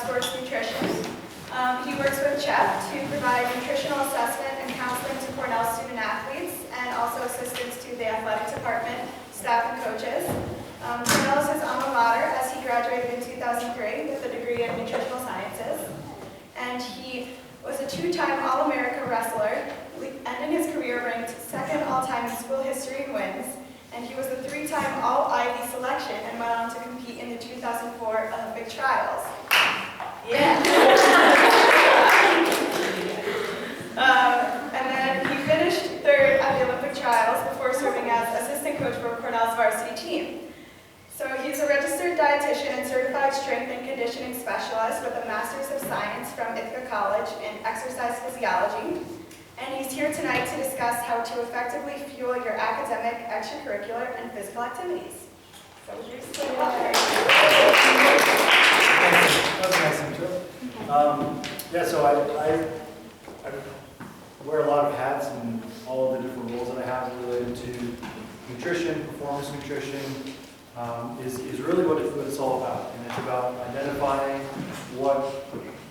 sports nutrition. He works with CHEP to provide nutritional assessment and counseling to Cornell student athletes and also assistance to the athletic department, staff, and coaches. Cornell is his alma mater as he graduated in 2003 with a degree in nutritional sciences. And he was a two-time All-America wrestler, ending his career ranked second all-time in school history in wins. And he was a three-time All-Ivy selection and went on to compete in the 2004 Olympic trials. Yeah. And then he finished third at the Olympic trials before serving as assistant coach for Cornell's varsity team. So he's a registered dietitian and certified strength and conditioning specialist with a Master's of Science from Ithaca College in exercise physiology. And he's here tonight to discuss how to effectively fuel your academic, extracurricular, and physical activities. So here's the That was a nice intro. Yeah, so I wear a lot of hats and all of the different roles that I have related to nutrition, performance nutrition, is really what it's all about. And it's about identifying what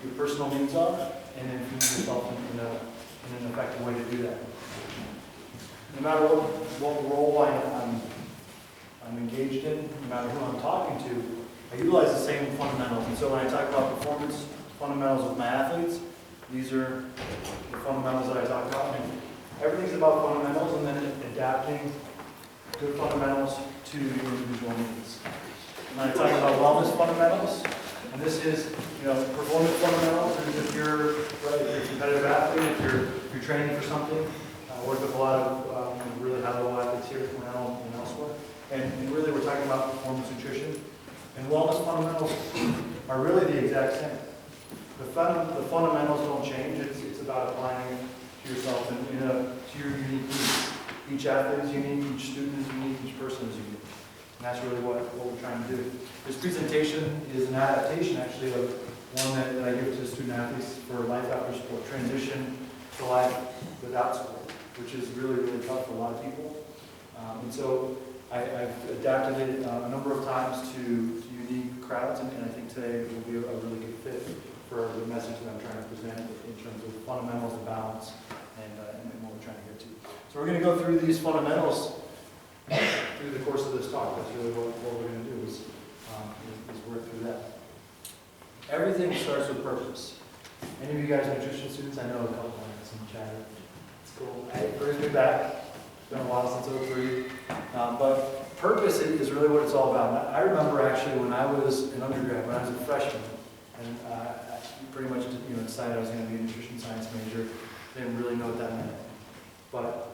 your personal needs are and then feeding yourself in an effective way to do that. No matter what role I'm engaged in, no matter who I'm talking to, I utilize the same fundamentals. And so when I talk about performance fundamentals with my athletes, these are the fundamentals that I talk about. And everything's about fundamentals and then adapting good fundamentals to your individual needs. When I talk about wellness fundamentals, and this is, performance fundamentals, and if you're a competitive athlete, if you're training for something, I work with a lot of really high-level athletes here at Cornell and elsewhere, and really we're talking about performance nutrition. And wellness fundamentals are really the exact same. The fundamentals don't change. It's about applying it to yourself and to your unique needs. Each athlete is unique, each student is unique, each person is unique. And that's really what we're trying to do. This presentation is an adaptation, actually, of one that I give to student athletes for life after sport, transition to life without sport, which is really, really tough for a lot of people. And so I've adapted it a number of times to unique crowds, and I think today will be a really good fit for the message that I'm trying to present in terms of fundamentals of balance and what we're trying to get to. So we're going to go through these fundamentals through the course of this talk. That's really what we're going to do is work through that. Everything starts with purpose. Any of you guys nutrition students? I know a couple of us in the chat. It's cool. It brings me back. It's been a while since '03. But purpose is really what it's all about. I remember actually when I was an undergrad, when I was a freshman, and I pretty much decided I was going to be a nutrition science major. Didn't really know what that meant. But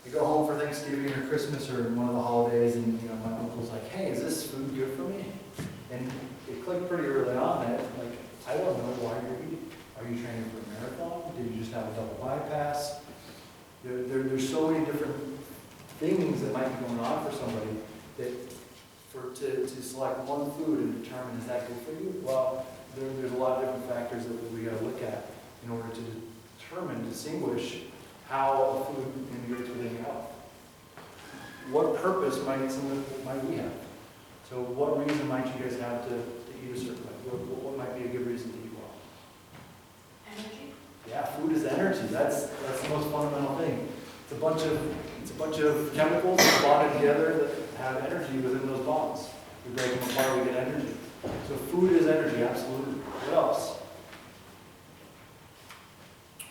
I go home for Thanksgiving or Christmas or one of the holidays, and my uncle's like, "Hey, is this food good for me?" And it clicked pretty early on that, like, I don't know why you're eating. Are you training for a marathon? Did you just have a double bypass? There's so many different things that might be going on for somebody that to select one food and determine is that good for you? Well, there's a lot of different factors that we got to look at in order to distinguish how a food integrates within your health. What purpose might we have? So what reason might you guys have to eat a certain way? What might be a good reason to eat well? Energy. Yeah, food is energy. That's the most fundamental thing. It's a bunch of chemicals bonded together that have energy within those bonds. We break them apart, we get energy. So food is energy, absolutely. What else?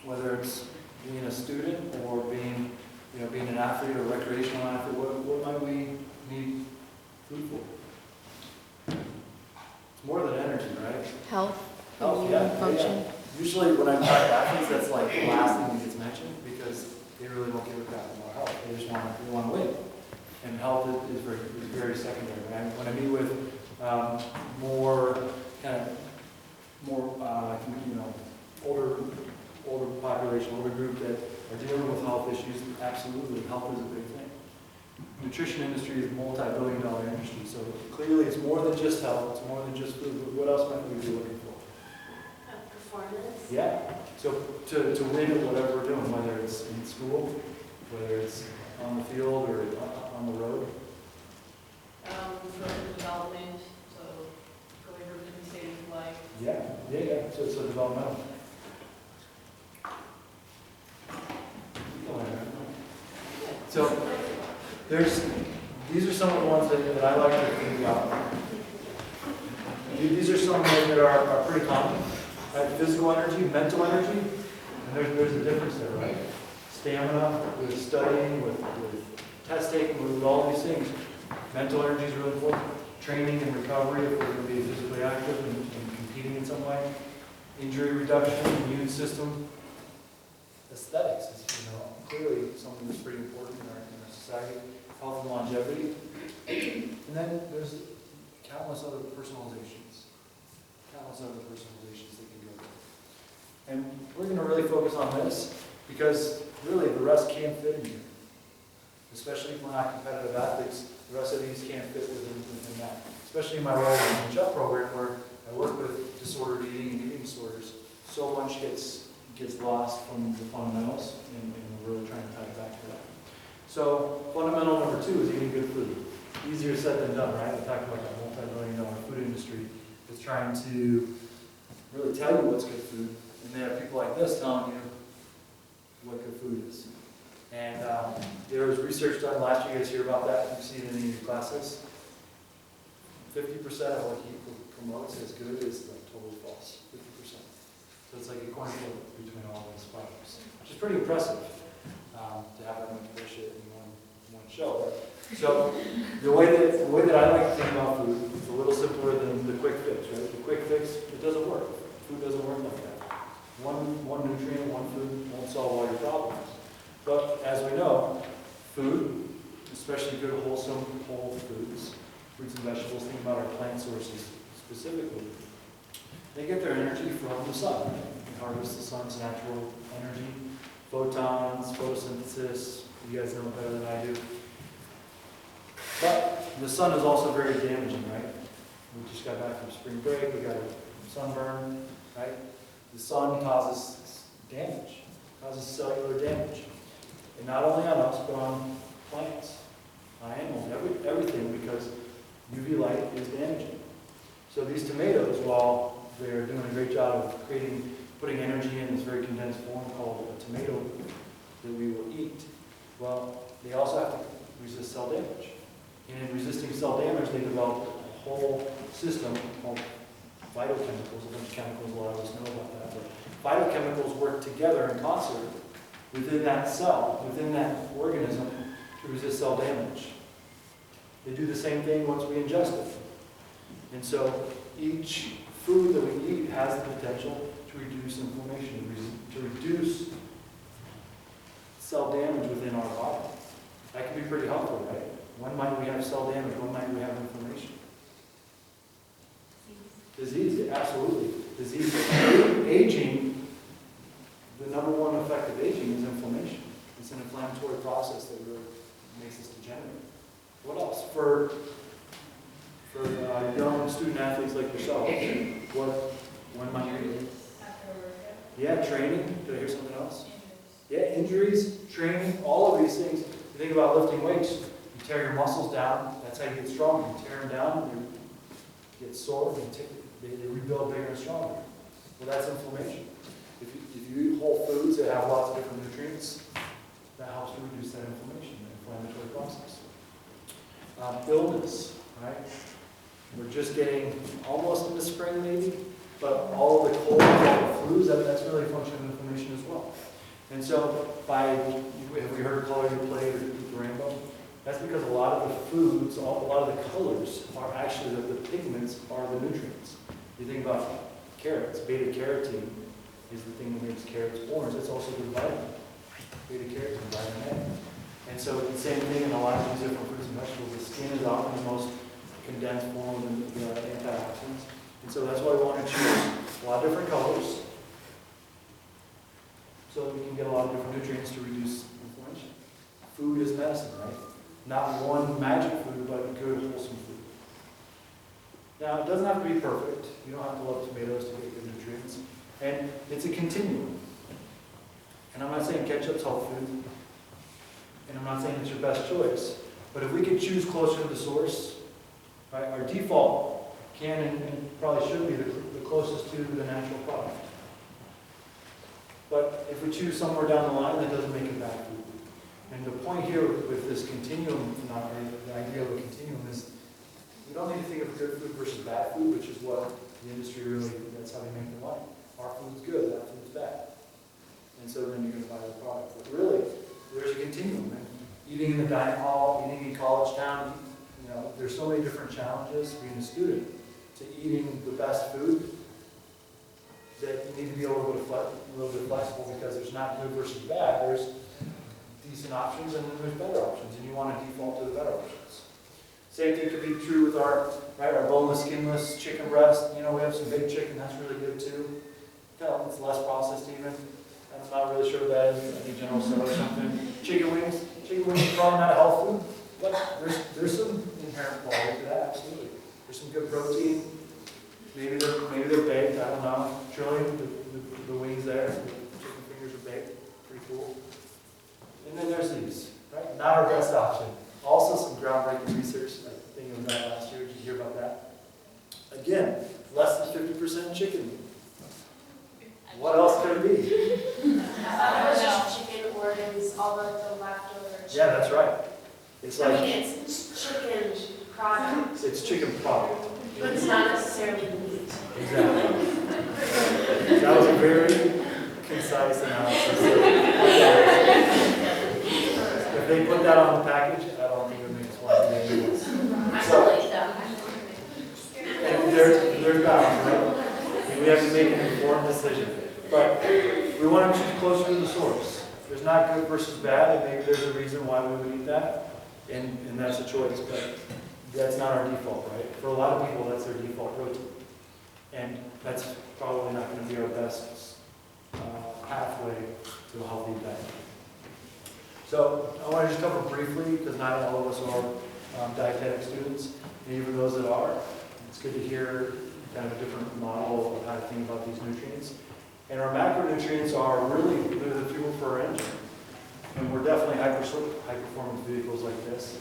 Whether it's being a student or being an athlete or recreational athlete, what might we need food for? It's more than energy, right? Health, yeah, function. Yeah. Usually when I talk to athletes, that's like the last thing that gets mentioned because they really don't give a crap about health. They just want to win. And health is very secondary. When I meet with older population, older group that are dealing with health issues, absolutely, health is a big thing. Nutrition industry is a multi-billion-dollar industry, so clearly it's more than just health, it's more than just food. What else might we be looking for? Performance. Yeah. So to win at whatever we're doing, whether it's in school, whether it's on the field or on the road. Further development, so going through different stages of life, Yeah. So it's a developmental. So these are some of the ones that I like to think about. These are some that are pretty common. Right? Physical energy, mental energy, and there's a difference there, right? Stamina, with studying, with test taking, with all these things. Mental energy is really important. Training and recovery, if we're going to be physically active and competing in some way. Injury reduction, immune system. Aesthetics is, clearly something that's pretty important in our society. Health and longevity. And then there's countless other personalizations. Countless other personalizations that can go there. And we're going to really focus on this because really the rest can't fit in here. Especially if we're not competitive athletes, the rest of these can't fit within that. Especially in my role in the CHUP program where I work with disordered eating and eating disorders. So much gets lost from the fundamentals, and we're really trying to tie it back to that. So fundamental number 2 is eating good food. Easier said than done, right? We talked about that multi-billion-dollar food industry that's trying to really tell you what's good food, and they have people like this telling you what good food is. And there was research done last year. You guys hear about that? You've seen it in any of your classes. 50% of what he promotes as good is like totally false. 50%. So it's like a coin flip between all those products, which is pretty impressive to have that much bullshit in one show. Right? So the way that I like to think about food is a little simpler than the quick fix. Right? The quick fix, it doesn't work. Food doesn't work like that. One nutrient, one food won't solve all your problems. But as we know, food, especially good wholesome whole foods, fruits and vegetables, think about our plant sources specifically, they get their energy from the sun. They harvest the sun's natural energy, photons, photosynthesis. You guys know better than I do. But the sun is also very damaging, right? We just got back from spring break, we got a sunburn, right? The sun causes damage, causes cellular damage. And not only on us, but on plants, on animals, everything, because UV light is damaging. So these tomatoes, while they're doing a great job of putting energy in this very condensed form called a tomato that we will eat, well, they also have to resist cell damage. And in resisting cell damage, they develop a whole system called phytochemicals, a bunch of chemicals, a lot of us know about that, but phytochemicals work together in concert within that cell, within that organism, to resist cell damage. They do the same thing once we ingest it. And so each food that we eat has the potential to reduce inflammation, to reduce cell damage within our body. That can be pretty helpful, right? When might we have cell damage? When might we have inflammation? Disease, absolutely. Disease. Aging, the number one effect of aging is inflammation. It's an inflammatory process that really makes us degenerate. What else? For young student athletes like yourself, when might you? Yeah, training. Did I hear something else? Yeah, injuries, training, all of these things. You think about lifting weights. You tear your muscles down. That's how you get stronger. You tear them down, you get sore, they rebuild bigger and stronger. Well, that's inflammation. If you eat whole foods that have lots of different nutrients, that helps to reduce that inflammation, the inflammatory process. Illness, right? We're just getting almost into spring maybe, but all of the colds, all the flus, that's really a function of inflammation as well. And so have we heard of color you play or eat the rainbow? That's because a lot of the foods, a lot of the colors are actually, the pigments are the nutrients. You think about carrots, beta carotene is the thing that makes carrots orange. It's also good vitamin. Beta carotene, vitamin A. And so the same thing in a lot of these different fruits and vegetables. The skin is often the most condensed form of the antioxidants. And so that's why we want to choose a lot of different colors so that we can get a lot of different nutrients to reduce inflammation. Food is medicine, right? Not one magic food, but good, wholesome food. Now, it doesn't have to be perfect. You don't have to love tomatoes to get good nutrients. And it's a continuum. And I'm not saying ketchup's health food. And I'm not saying it's your best choice. But if we could choose closer to the source, right, our default can and probably should be the closest to the natural product. But if we choose somewhere down the line, that doesn't make it bad food. And the point here with this continuum, the idea of a continuum is, we don't need to think of good food versus bad food, which is what the industry really, that's how they make their money. Our food's good, that food's bad. And so then you're going to buy the product. But really, there's a continuum. And eating in the dining hall, eating in college town, there's so many different challenges being a student to eating the best food that you need to be a little bit flexible, because there's not good versus bad. There's decent options and then there's better options, and you want to default to the better options. Same thing could be true with our boneless, skinless chicken breast. We have some big chicken, that's really good too. It's less processed even. I'm not really sure what that is. I think General Tso or something. Chicken wings is probably not a health food, but there's some inherent quality to that, absolutely. There's some good protein. Maybe they're baked, I don't know. Surely the wings there, the chicken fingers are baked. Pretty cool. And then there's these, right? Not our best option. Also some groundbreaking research. I think it was that last year. Did you hear about that? Again, less than 50% chicken meat. What else could it be? Just chicken organs, all the leftover chicken. Yeah, that's right. It's like, it's chicken product. it's chicken product. But it's not necessarily meat. Exactly. That was a very concise analysis. If they put that on the package, I don't think it would make us want to do it. And there's balance, right? And we have to make an informed decision. But we want to choose closer to the source. There's not good versus bad, and maybe there's a reason why we would eat that, and that's a choice, but that's not our default, right? For a lot of people, that's their default protein. And that's probably not going to be our best pathway to a healthy diet. So I want to just cover briefly, because not all of us are dietetic students, and even those that are, it's good to hear kind of a different model of how to think about these nutrients. And our macronutrients are really, they're the fuel for our engine. And we're definitely high-performance vehicles like this.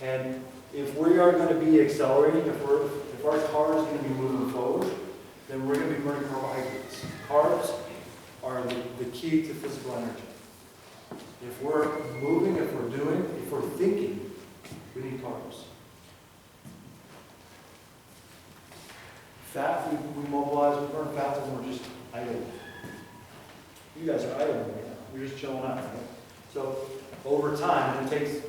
And if we are going to be accelerating, if our car is going to be moving forward, then we're going to be burning carbohydrates. Carbs are the key to physical energy. If we're moving, if we're thinking, we need carbs. Fat, we mobilize, we burn fat when we're just idle. You guys are idle right now. You're just chilling out, right? So over time, and it takes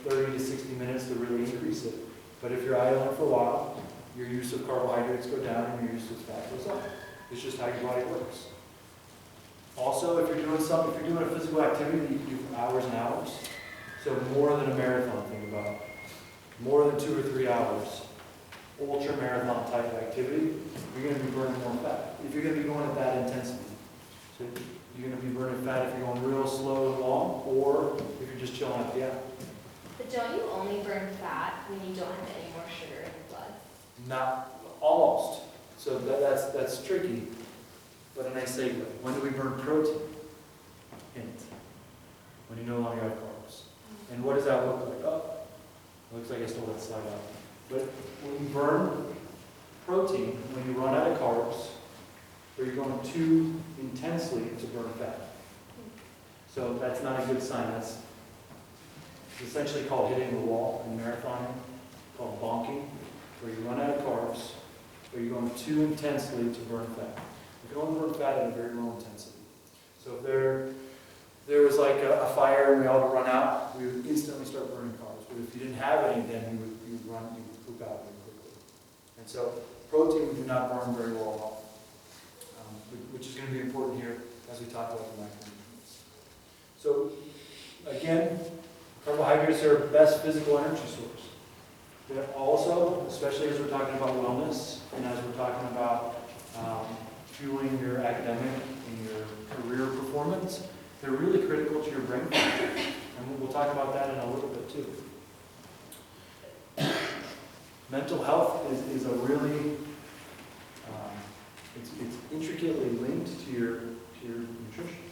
30 to 60 minutes to really increase it. But if you're idling for a while, your use of carbohydrates go down and your use of fat goes up. It's just how your body works. Also, if you're doing a physical activity that you can do for hours and hours, so more than a marathon, think about, more than 2 or 3 hours, ultra marathon type activity, you're going to be burning more fat. If you're going to be going at that intensity. So you're going to be burning fat if you're going real slow and long, or if you're just chilling at the end. But don't you only burn fat when you don't have any more sugar in your blood? Not almost. So that's tricky, but a nice segue. When do we burn protein? Hint. When you no longer have carbs. And what does that look like? Oh, it looks like I stole that slide out. But when you burn protein, when you run out of carbs, or you're going too intensely to burn fat. So that's not a good sign. That's essentially called hitting the wall in marathoning, called bonking, where you run out of carbs, or you're going too intensely to burn fat. You can only burn fat at a very low intensity. So if there was like a fire and we all had to run out, we would instantly start burning carbs. But if you didn't have any, then you would poop out really quickly. And so protein we do not burn very well at all. Which is going to be important here as we talk about the macronutrients. So, again, carbohydrates are our best physical energy source. They're also, especially as we're talking about wellness and as we're talking about fueling your academic and your career performance, they're really critical to your brain function. And we'll talk about that in a little bit too. Mental health is a really it's intricately linked to your nutrition.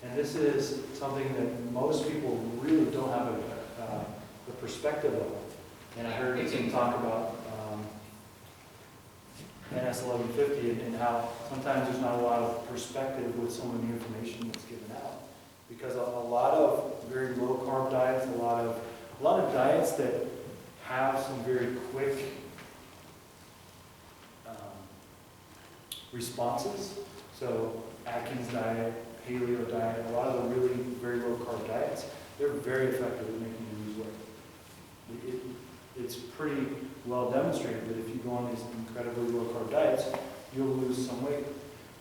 And this is something that most people really don't have the perspective of. And I heard Tim talk about NS1150 and how sometimes there's not a lot of perspective with some of the information that's given out. Because a lot of very low carb diets, a lot of diets that have some very quick responses. So Atkins diet, paleo diet, a lot of the really very low carb diets, they're very effective at making you lose weight. It's pretty well demonstrated that if you go on these incredibly low carb diets, you'll lose some weight.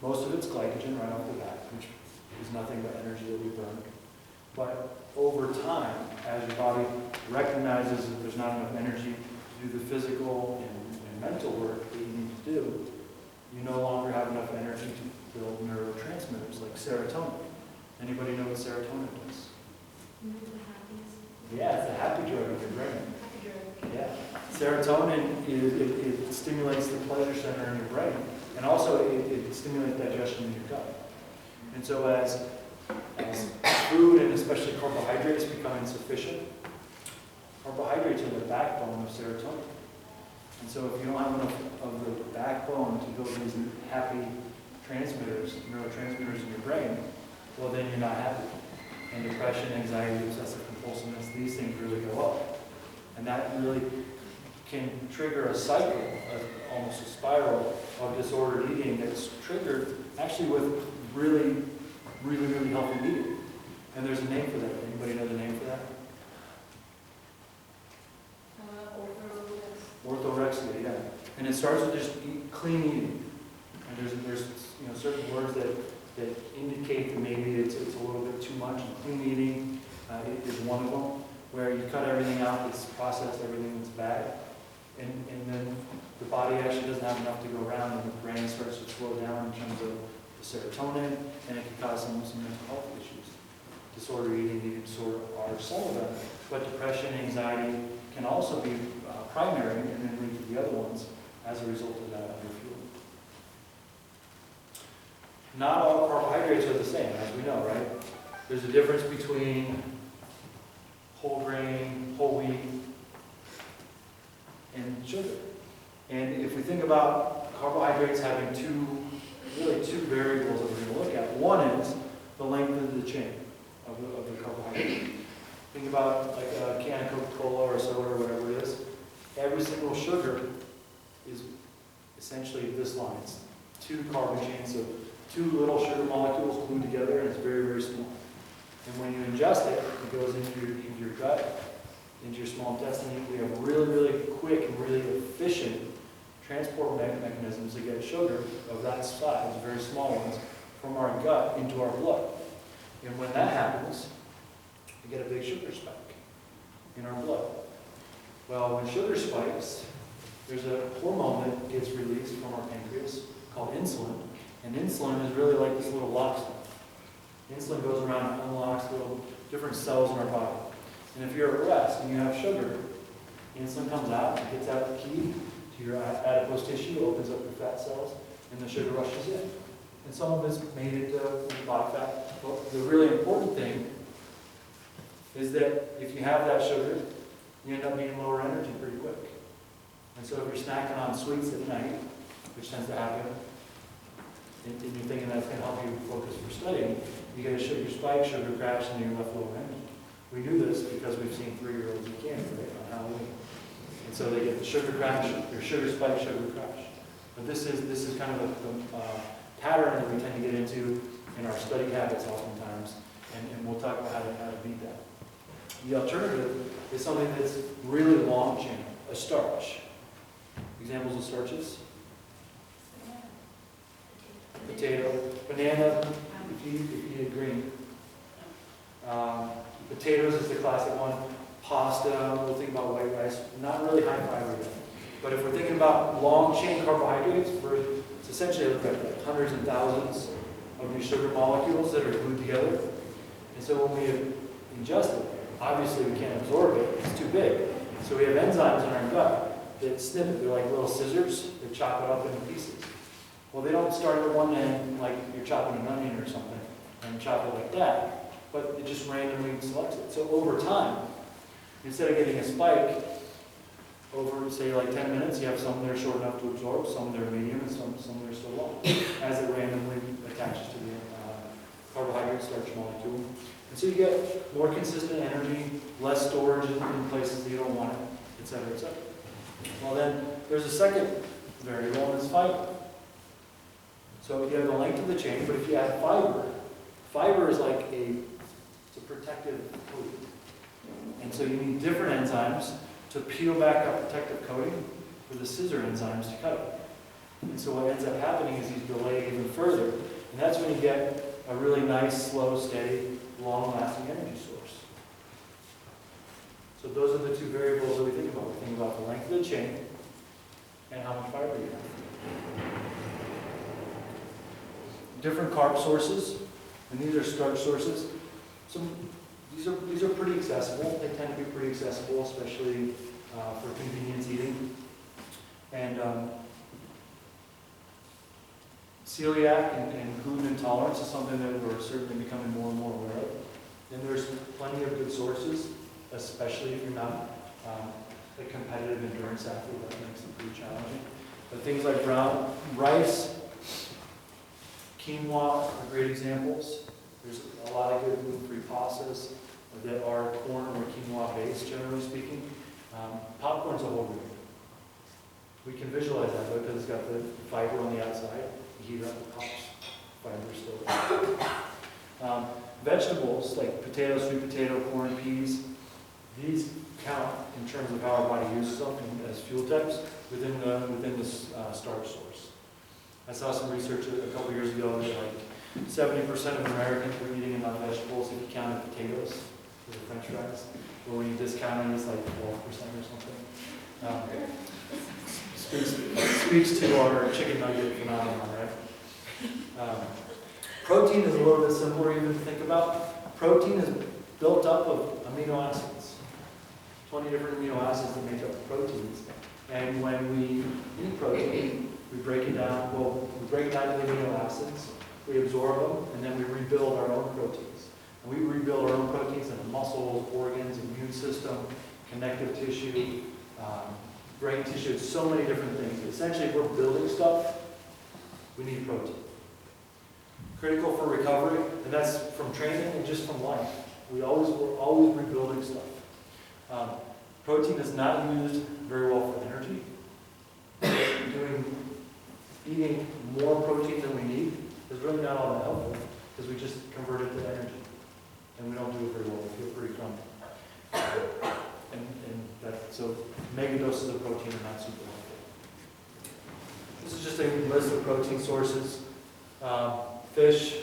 Most of it's glycogen right off the bat, which is nothing but energy that we burn. But over time, as your body recognizes that there's not enough energy to do the physical and mental work that you need to do, you no longer have enough energy to build neurotransmitters like serotonin. Anybody know what serotonin does? Yeah, it's a happy drug of your brain. Yeah. Serotonin, it stimulates the pleasure center in your brain. And also it stimulates digestion in your gut. And so as food and especially carbohydrates become insufficient, carbohydrates are the backbone of serotonin. And so if you don't have enough of the backbone to build these happy transmitters, neurotransmitters in your brain, well then you're not happy. And depression, anxiety, obsessive compulsiveness, these things really go up. And that really can trigger a cycle, almost a spiral of disordered eating that's triggered actually with really healthy eating. And there's a name for that. Anybody know the name for that? Orthorexia, yeah. And it starts with just clean eating. And there's certain words that indicate that maybe it's a little bit too much. And clean eating is one of them, where you cut everything out that's processed, everything that's bad. And then the body actually doesn't have enough to go around, and the brain starts to slow down in terms of the serotonin, and it can cause some mental health issues. Disorder eating, eating disorder are some of them, but depression, anxiety can also be primary and then lead to the other ones as a result of that underfueling. Not all carbohydrates are the same, as we know, right? There's a difference between whole grain, whole wheat, and sugar. And if we think about carbohydrates having two variables that we're going to look at, one is the length of the chain of the carbohydrate. Think about like a can of Coca-Cola or soda or whatever it is. Every single sugar is essentially this line. It's two carbon chains, so two little sugar molecules glued together, and it's very small. And when you ingest it, it goes into your gut, into your small intestine. We have really quick and really efficient transport mechanisms to get sugar of that size, very small ones, from our gut into our blood. And when that happens, we get a big sugar spike in our blood. Well, when sugar spikes, there's a hormone that gets released from our pancreas called insulin. And insulin is really like this little locksmith. Insulin goes around and unlocks little different cells in our body. And if you're at rest and you have sugar, insulin comes out and gets out the key to your adipose tissue, opens up your fat cells, and the sugar rushes in. And some of it's made into body fat. But the really important thing is that if you have that sugar, you end up needing lower energy pretty quick. And so if you're snacking on sweets at night, which tends to happen, and you're thinking that's going to help you focus for studying, you get a sugar spike, sugar crash, and you're left low energy. We do this because we've seen 3-year-olds eat candy, right, on Halloween. And so they get the sugar crash, or sugar spike, sugar crash. But this is kind of the pattern that we tend to get into in our study habits oftentimes, and we'll talk about how to beat that. The alternative is something that's really long chain, a starch. Examples of starches? Potato, banana, if you eat it green. Potatoes is the classic one. Pasta, we'll think about white rice. Not really high fiber yet. But if we're thinking about long chain carbohydrates, it's essentially look at hundreds and thousands of these sugar molecules that are glued together. And so when we ingest it, obviously we can't absorb it, it's too big. So we have enzymes in our gut that snip it. They're like little scissors that chop it up into pieces. Well, they don't start at one end like you're chopping an onion or something and chop it like that, but it just randomly selects it. So over time, instead of getting a spike over, say, like 10 minutes, you have some that are short enough to absorb, some that are medium, and some that are still long, as it randomly attaches to the carbohydrate starch molecule. And so you get more consistent energy, less storage in places that you don't want it, et cetera, et cetera. Well then, there's a second variable, and it's fiber. So you have the length of the chain, but if you add fiber, fiber is like it's a protective coating. And so you need different enzymes to peel back that protective coating for the scissor enzymes to cut it. And so what ends up happening is you delay it even further. And that's when you get a really nice, slow, steady, long-lasting energy source. So those are the two variables that we think about. We think about the length of the chain and how much fiber you have. Different carb sources, and these are starch sources. These are pretty accessible. They tend to be pretty accessible, especially for convenience eating. And celiac and gluten intolerance is something that we're certainly becoming more and more aware of. And there's plenty of good sources, especially if you're not a competitive endurance athlete. That makes it pretty challenging. But things like brown rice, quinoa are great examples. There's a lot of good gluten-free pastas that are corn or quinoa based, generally speaking. Popcorn's a whole grain. We can visualize that because it's got the fiber on the outside. You heat it up, it pops. Fiber's still there. Vegetables like potatoes, sweet potato, corn, peas, these count in terms of how our body uses them as fuel types within the starch source. I saw some research a couple years ago that like 70% of Americans were eating enough vegetables if you counted potatoes for the French fries, or when you discount it, it's like 12% or something. Speaks to our chicken nugget phenomenon, right? Protein is a little bit simpler even to think about. Protein is built up of amino acids, 20 different amino acids that make up proteins. And when we eat protein, we break it down. Well, we break it down into amino acids, we absorb them, and then we rebuild our own proteins. And we rebuild our own proteins in the muscles, organs, immune system, connective tissue, brain tissue, so many different things. Essentially, if we're building stuff, we need protein. Critical for recovery, and that's from training and just from life. We're always rebuilding stuff. Protein is not used very well for energy. Eating more protein than we need is really not all that helpful because we just convert it to energy. And we don't do it very well. We feel pretty crummy. So mega doses of protein are not super helpful. This is just a list of protein sources. Fish,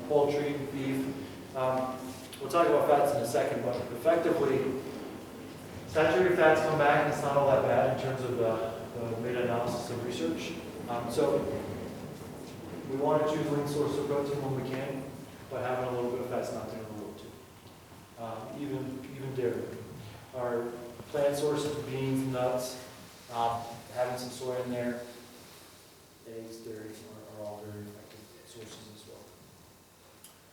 poultry, beef. We'll talk about fats in a second, but effectively, saturated fats come back and it's not all that bad in terms of the meta-analysis of research. So we want to choose a lean source of protein when we can, but having a little bit of fat's not going to rule too. Even dairy. Our plant sources, beans, nuts, having some soy in there, eggs, dairy are all very effective sources as well.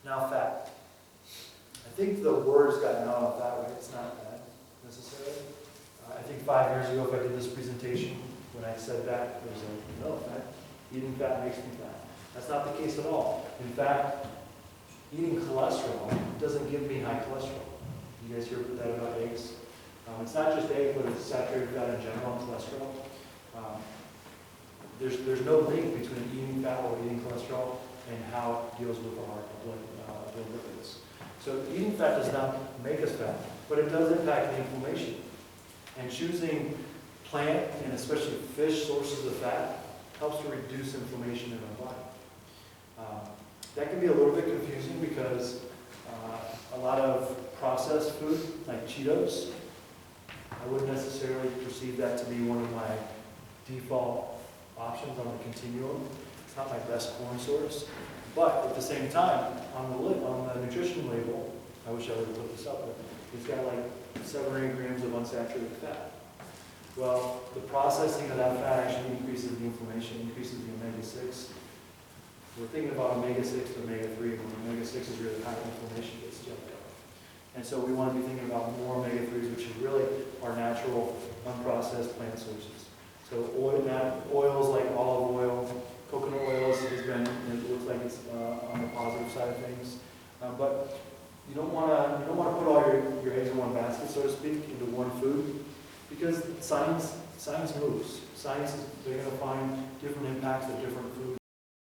Now fat. I think the word's gotten out on fat, right? It's not bad necessarily. I think 5 years ago, if I did this presentation, when I said that, there was no, eating fat makes me fat. That's not the case at all. In fact, eating cholesterol doesn't give me high cholesterol. You guys hear that about eggs? It's not just egg, but it's saturated fat in general and cholesterol. There's no link between eating fat or eating cholesterol and how it deals with our blood lipids. So eating fat does not make us fat, but it does impact the inflammation. And choosing plant and especially fish sources of fat helps to reduce inflammation in our body. That can be a little bit confusing because a lot of processed food, like Cheetos, I wouldn't necessarily perceive that to be one of my default options on the continuum. It's not my best corn source. But at the same time, on the nutrition label, I wish I would have put this up, but it's got like 7 or 8 grams of unsaturated fat. Well, the processing of that fat actually increases the inflammation, increases the omega-6. We're thinking about omega-6 to omega-3, when omega-6 is really high, inflammation gets jumped up. And so we want to be thinking about more omega-3s, which is really our natural, unprocessed plant sources. So oils like olive oil, coconut oils has been, it looks like it's on the positive side of things. But you don't want to put all your eggs in one basket, so to speak, into one food, because science moves. Science is, they're going to find different impacts of different foods.